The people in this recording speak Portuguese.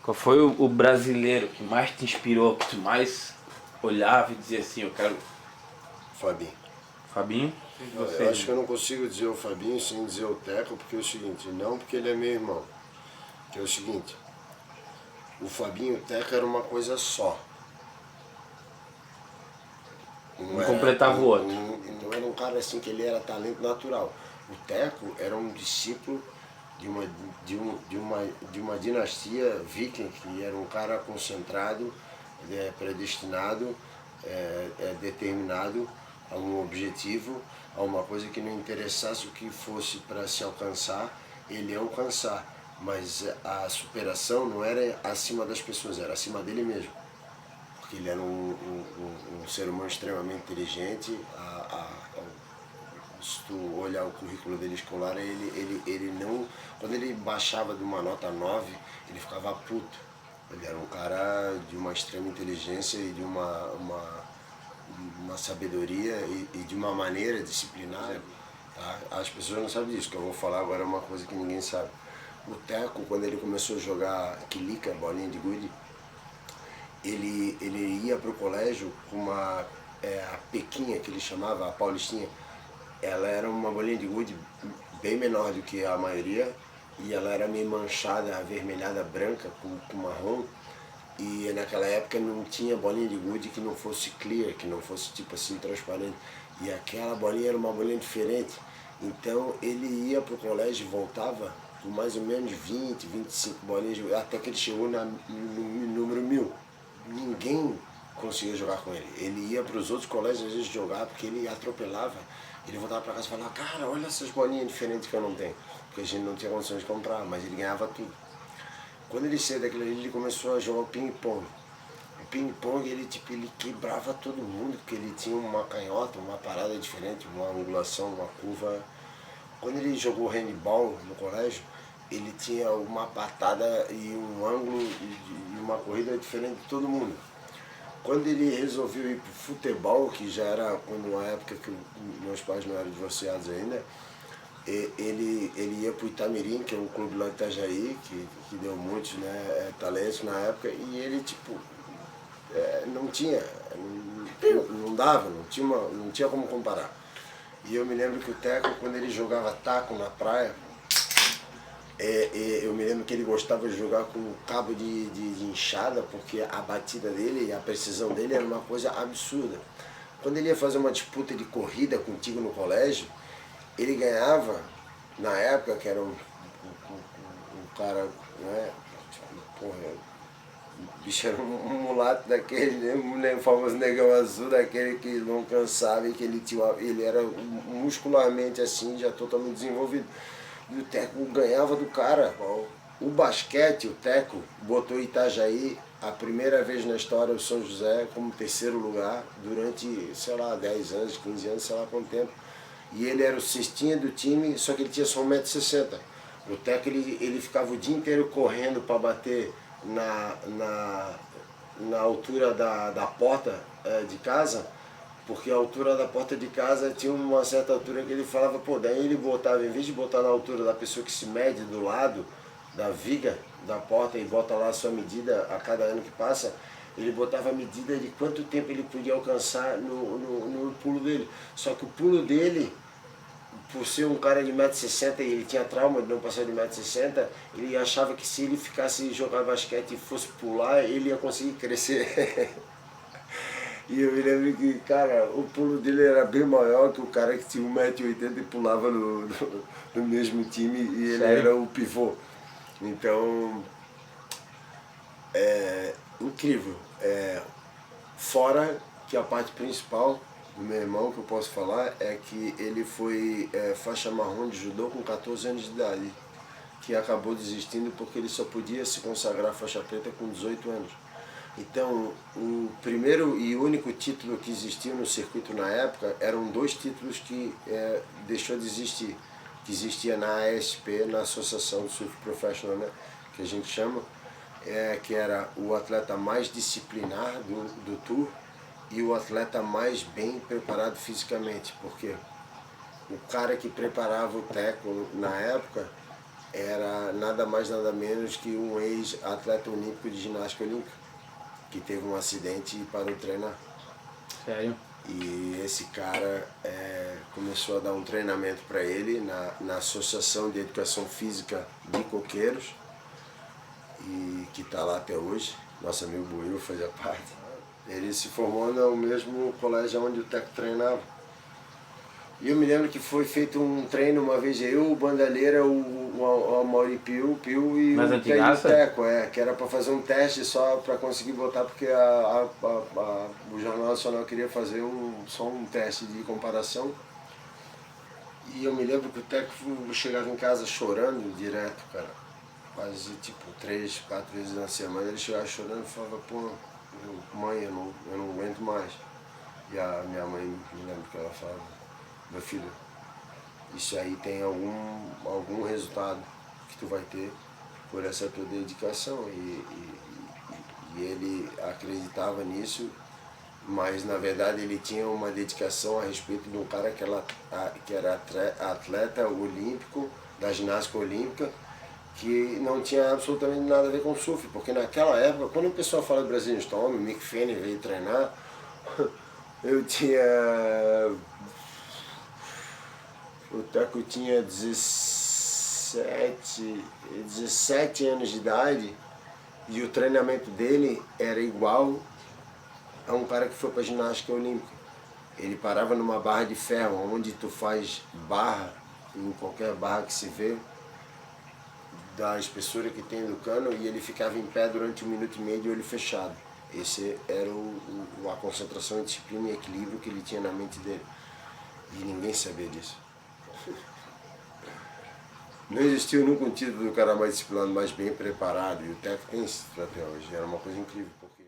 Qual foi o brasileiro que mais te inspirou, que tu mais olhava e dizia assim, eu quero... Fabinho. Fabinho? Eu acho que eu não consigo dizer o Fabinho sem dizer o Teco, porque é o seguinte, não porque ele é meu irmão, que é o seguinte, o Fabinho e o Teco era uma coisa só. Um completava o outro. Então era um cara assim que ele era talento natural. O Teco era um discípulo de uma dinastia viking, que era um cara concentrado, predestinado, determinado a um objetivo, a uma coisa que não interessasse o que fosse para se alcançar, ele ia alcançar. Mas a superação não era acima das pessoas, era acima dele mesmo. Porque ele era um ser humano extremamente inteligente. Se tu olhar o currículo dele escolar, ele não... Quando ele baixava de uma nota 9, ele ficava puto. Ele era um cara de uma extrema inteligência e de uma sabedoria e de uma maneira disciplinada. Tá? As pessoas não sabem disso, que eu vou falar agora é uma coisa que ninguém sabe. O Teco, quando ele começou a jogar quilica, bolinha de gude, ele ia para o colégio com a pequinha, que ele chamava, a paulistinha. Ela era uma bolinha de gude bem menor do que a maioria, e ela era meio manchada, avermelhada, branca, com marrom. E naquela época não tinha bolinha de gude que não fosse clear, que não fosse tipo assim transparente. E aquela bolinha era uma bolinha diferente. Então ele ia para o colégio e voltava com mais ou menos 20, 25 bolinhas, até que ele chegou no número 1000. Ninguém conseguia jogar com ele. Ele ia para os outros colégios às vezes jogar, porque ele atropelava. Ele voltava para casa e falava, cara, olha essas bolinhas diferentes que eu não tenho. Porque a gente não tinha condições de comprar, mas ele ganhava tudo. Quando ele saiu daquilo ali, ele começou a jogar o ping-pong. O ping-pong, ele quebrava todo mundo, porque ele tinha uma canhota, uma parada diferente, uma angulação, uma curva. Quando ele jogou handball no colégio, ele tinha uma patada e um ângulo e uma corrida diferente de todo mundo. Quando ele resolveu ir para o futebol, que já era uma época que meus pais não eram divorciados ainda, ele ia para o Itamirim, que é um clube lá de Itajaí, que deu muitos talentos na época, e ele não tinha, não dava, não tinha como comparar. E eu me lembro que o Teco, quando ele jogava taco na praia, eu me lembro que ele gostava de jogar com cabo de enxada, porque a batida dele e a precisão dele era uma coisa absurda. Quando ele ia fazer uma disputa de corrida contigo no colégio, ele ganhava, na época, que era um cara, né, porra, o bicho era um mulato daquele, né, o famoso negão azul, daquele que não cansava e que ele era muscularmente assim, já totalmente desenvolvido. E o Teco ganhava do cara. O basquete, o Teco, botou Itajaí a primeira vez na história, o São José, como terceiro lugar, durante, sei lá, 10 anos, 15 anos, sei lá quanto tempo. E ele era o cestinha do time, só que ele tinha só 1,60 m. O Teco, ele ficava o dia inteiro correndo para bater na altura da porta de casa, porque a altura da porta de casa tinha uma certa altura que ele falava, pô, daí ele botava, em vez de botar na altura da pessoa que se mede do lado da viga da porta e bota lá a sua medida a cada ano que passa, ele botava a medida de quanto tempo ele podia alcançar no pulo dele. Só que o pulo dele, por ser um cara de 1,60 m e ele tinha trauma de não passar de 1,60 m, ele achava que se ele ficasse jogar basquete e fosse pular, ele ia conseguir crescer. E eu me lembro que, cara, o pulo dele era bem maior que o cara que tinha 1,80 m e pulava no mesmo time, e ele Sério? era o pivô. Então, incrível. Fora que a parte principal do meu irmão que eu posso falar é que ele foi faixa marrom de judô com 14 anos de idade, que acabou desistindo porque ele só podia se consagrar faixa preta com 18 anos. Então, o primeiro e único título que existiu no circuito na época eram 2 títulos que deixou de existir, que existia na ASP, na Associação do Surf Professional, né, que a gente chama, que era o atleta mais disciplinar do Tour e o atleta mais bem preparado fisicamente, porque o cara que preparava o Teco na época era nada mais nada menos que um ex-atleta olímpico de ginástica olímpica, que teve um acidente e parou de treinar. Sério? E esse cara começou a dar um treinamento para ele na Associação de Educação Física de Coqueiros, e que está lá até hoje. Nosso amigo Buiu fazia parte. Ele se formou no mesmo colégio onde o Teco treinava. E eu me lembro que foi feito um treino uma vez, eu, o Bandalheira, o Amaury Pio e Mas o antigaça? Teco, que era para fazer um teste só para conseguir botar, porque o Jornal Nacional queria fazer só um teste de comparação. E eu me lembro que o Teco chegava em casa chorando direto, cara. Quase tipo 3, 4 vezes na semana ele chegava chorando e falava, pô, mãe, eu não aguento mais. E a minha mãe, me lembro que ela falava, meu filho, isso aí tem algum resultado que tu vai ter por essa tua dedicação. E ele acreditava nisso, mas na verdade ele tinha uma dedicação a respeito de um cara que era atleta olímpico, da ginástica olímpica, que não tinha absolutamente nada a ver com surf, porque naquela época, quando o pessoal fala do Brazilian Storm, o Mick Fanning veio treinar, eu tinha 17 anos de idade, e o treinamento dele era igual a um cara que foi para ginástica olímpica. Ele parava numa barra de ferro, onde tu faz barra, em qualquer barra que se vê, da espessura que tem do cano, e ele ficava em pé durante 1 minuto e meio de olho fechado. Esse era a concentração, a disciplina e equilíbrio que ele tinha na mente dele. E ninguém sabia disso. Não existiu nunca um título do cara mais disciplinado, mais bem preparado, e o Teco tem isso até hoje. Era uma coisa incrível, porque